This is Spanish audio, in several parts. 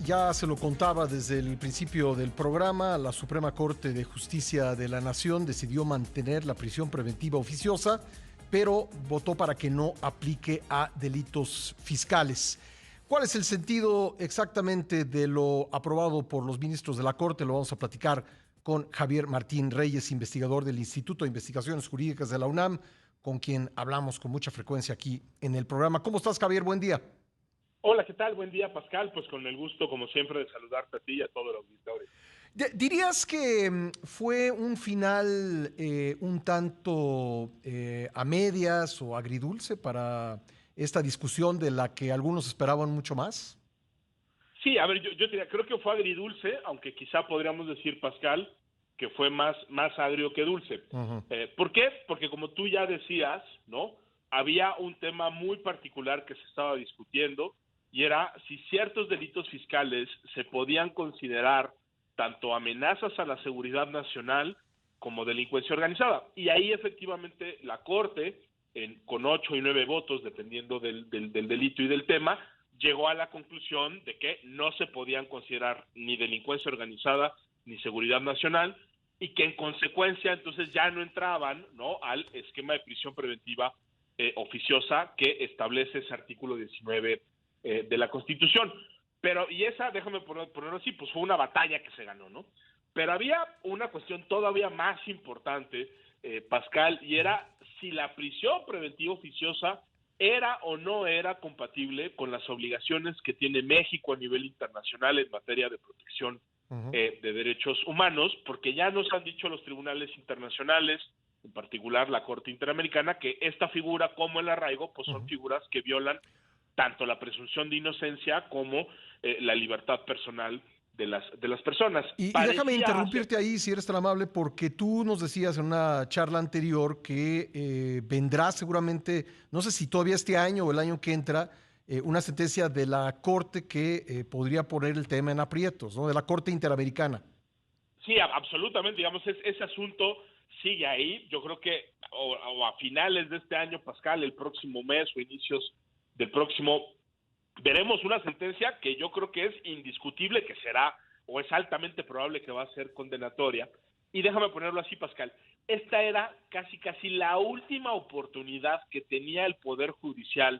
Ya se lo contaba desde el principio del programa, la Suprema Corte de Justicia de la Nación decidió mantener la prisión preventiva oficiosa, pero votó para que no aplique a delitos fiscales. ¿Cuál es el sentido exactamente de lo aprobado por los ministros de la Corte? Lo vamos a platicar con Javier Martín Reyes, investigador del Instituto de Investigaciones Jurídicas de la UNAM, con quien hablamos con mucha frecuencia aquí en el programa. ¿Cómo estás, Javier? Buen día. Hola, ¿qué tal? Buen día, Pascal. Pues con el gusto, como siempre, de saludarte a ti y a todo el auditorio. ¿Dirías que fue un final un tanto a medias o agridulce para esta discusión de la que algunos esperaban mucho más? Sí, a ver, yo te diría, creo que fue agridulce, aunque quizá podríamos decir, Pascal, que fue más agrio que dulce. Ujú. ¿Por qué? Porque como tú ya decías, ¿no? Había un tema muy particular que se estaba discutiendo y era si ciertos delitos fiscales se podían considerar tanto amenazas a la seguridad nacional como delincuencia organizada. Y ahí efectivamente la Corte, con 8 y 9 votos, dependiendo del delito y del tema, llegó a la conclusión de que no se podían considerar ni delincuencia organizada ni seguridad nacional y que en consecuencia entonces ya no entraban, ¿no?, al esquema de prisión preventiva oficiosa que establece ese artículo 19 de la Constitución. Pero, y esa, déjame ponerlo así, pues fue una batalla que se ganó, ¿no? Pero había una cuestión todavía más importante, Pascal, y era si la prisión preventiva oficiosa era o no era compatible con las obligaciones que tiene México a nivel internacional en materia de protección Ujú. de derechos humanos, porque ya nos han dicho los tribunales internacionales, en particular la Corte Interamericana, que esta figura como el arraigo, pues son Ujú. figuras que violan tanto la presunción de inocencia como la libertad personal de las personas. Y déjame Parecía hacer. interrumpirte ahí, si eres tan amable, porque tú nos decías en una charla anterior que vendrá seguramente, no sé si todavía este año o el año que entra, una sentencia de la Corte que podría poner el tema en aprietos, ¿no? De la Corte Interamericana. Sí, absolutamente, digamos, ese asunto sigue ahí. Yo creo que o a finales de este año, Pascal, el próximo mes o inicios del próximo, veremos una sentencia que yo creo que es indiscutible que será, o es altamente probable que va a ser condenatoria. Y déjame ponerlo así, Pascal, esta era casi la última oportunidad que tenía el Poder Judicial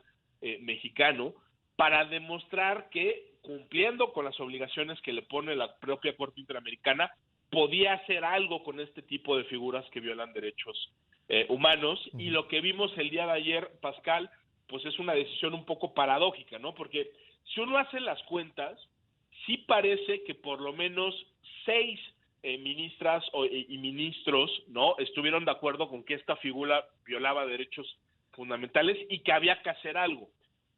mexicano para demostrar que, cumpliendo con las obligaciones que le pone la propia Corte Interamericana, podía hacer algo con este tipo de figuras que violan derechos humanos. Y Ujú. lo que vimos el día de ayer, Pascal, pues es una decisión un poco paradójica, ¿no? Porque si uno hace las cuentas, sí parece que por lo menos 6 ministras y ministros, ¿no?, estuvieron de acuerdo con que esta figura violaba derechos fundamentales y que había que hacer algo.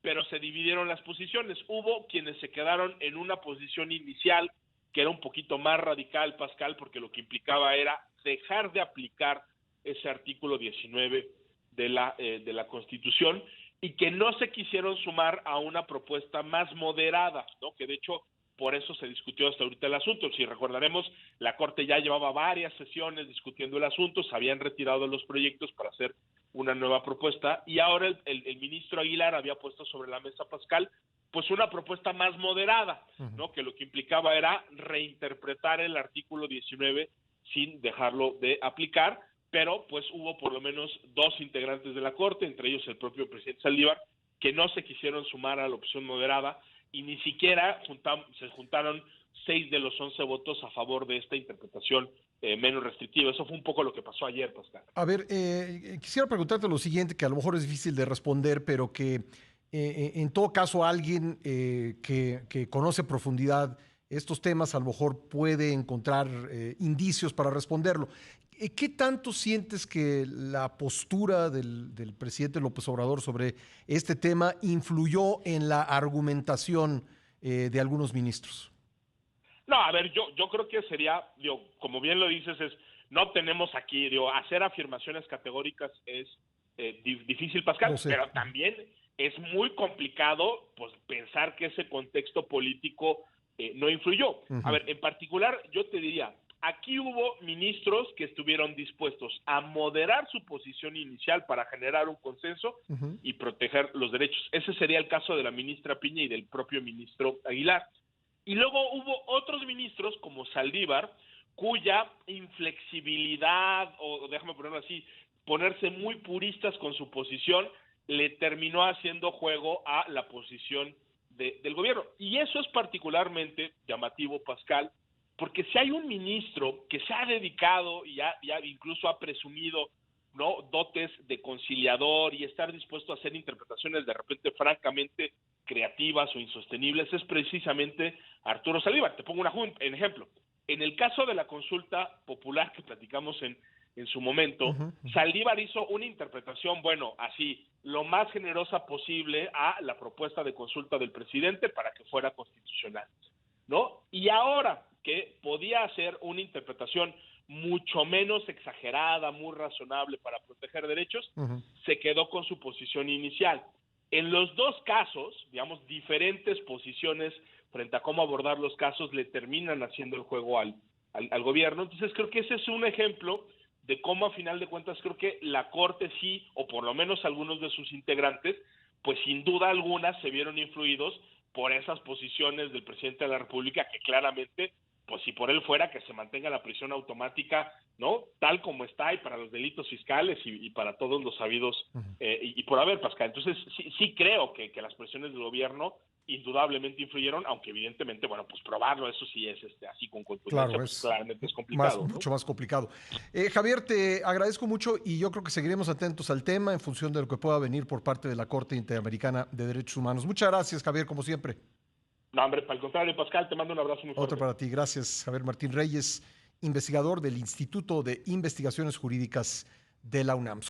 Pero se dividieron las posiciones. Hubo quienes se quedaron en una posición inicial que era un poquito más radical, Pascal, porque lo que implicaba era dejar de aplicar ese artículo 19 de la Constitución, y que no se quisieron sumar a una propuesta más moderada, ¿no?, que de hecho por eso se discutió hasta ahorita el asunto. Si recordaremos, la Corte ya llevaba varias sesiones discutiendo el asunto, se habían retirado los proyectos para hacer una nueva propuesta, y ahora el ministro Aguilar había puesto sobre la mesa, Pascal, pues una propuesta más moderada, Ujú. ¿no?, que lo que implicaba era reinterpretar el artículo 19 sin dejarlo de aplicar, pero pues hubo por lo menos 2 integrantes de la Corte, entre ellos el propio presidente Saldívar, que no se quisieron sumar a la opción moderada, y ni siquiera se juntaron 6 de los 11 votos a favor de esta interpretación menos restrictiva. Eso fue un poco lo que pasó ayer, Pascal. A ver, quisiera preguntarte lo siguiente, que a lo mejor es difícil de responder, pero que en todo caso alguien que conoce a profundidad estos temas a lo mejor puede encontrar indicios para responderlo. ¿Qué tanto sientes que la postura del presidente López Obrador sobre este tema influyó en la argumentación de algunos ministros? No, a ver, yo creo que sería, digo, como bien lo dices, no tenemos aquí, digo, hacer afirmaciones categóricas es difícil, Lo Pascal, sé. pero también es muy complicado, pues, pensar que ese contexto político no influyó. A Ujú. ver, en particular, yo te diría, aquí hubo ministros que estuvieron dispuestos a moderar su posición inicial para generar un consenso Ujú. y proteger los derechos. Ese sería el caso de la ministra Piña y del propio ministro Aguilar. Y luego hubo otros ministros, como Saldívar, cuya inflexibilidad, o déjame ponerlo así, ponerse muy puristas con su posición, le terminó haciendo juego a la posición del gobierno. Y eso es particularmente llamativo, Pascal, porque si hay un ministro que se ha dedicado y ya incluso ha presumido, ¿no?, dotes de conciliador y estar dispuesto a hacer interpretaciones de repente francamente creativas o insostenibles, es precisamente Arturo Saldívar. Te pongo un ejemplo. En el caso de la consulta popular que platicamos en su momento, Saldívar hizo una interpretación, bueno, así, lo más generosa posible a la propuesta de consulta del presidente para que fuera constitucional, ¿no? Y ahora que podía hacer una interpretación mucho menos exagerada, muy razonable para proteger derechos, se quedó con su posición inicial. En los dos casos, digamos, diferentes posiciones frente a cómo abordar los casos le terminan haciendo el juego al gobierno. Entonces creo que ese es un ejemplo de cómo a final de cuentas creo que la Corte sí, o por lo menos algunos de sus integrantes, pues sin duda alguna se vieron influidos por esas posiciones del presidente de la República que claramente, pues si por él fuera, que se mantenga la prisión automática, ¿no?, tal como está, y para los delitos fiscales y para todos los habidos y por haber, Pascal. Entonces sí creo que las presiones del gobierno indudablemente influyeron, aunque evidentemente, bueno, pues probarlo, eso sí es así con contundencia, Claro, pues claramente es complicado, ¿no? mucho más complicado. Javier, te agradezco mucho y yo creo que seguiremos atentos al tema en función de lo que pueda venir por parte de la Corte Interamericana de Derechos Humanos. Muchas gracias, Javier, como siempre. No, hombre, para el contrario, Pascal, te mando un abrazo muy fuerte. Otro para ti. Gracias, Javier Martín Reyes, investigador del Instituto de Investigaciones Jurídicas de la UNAM.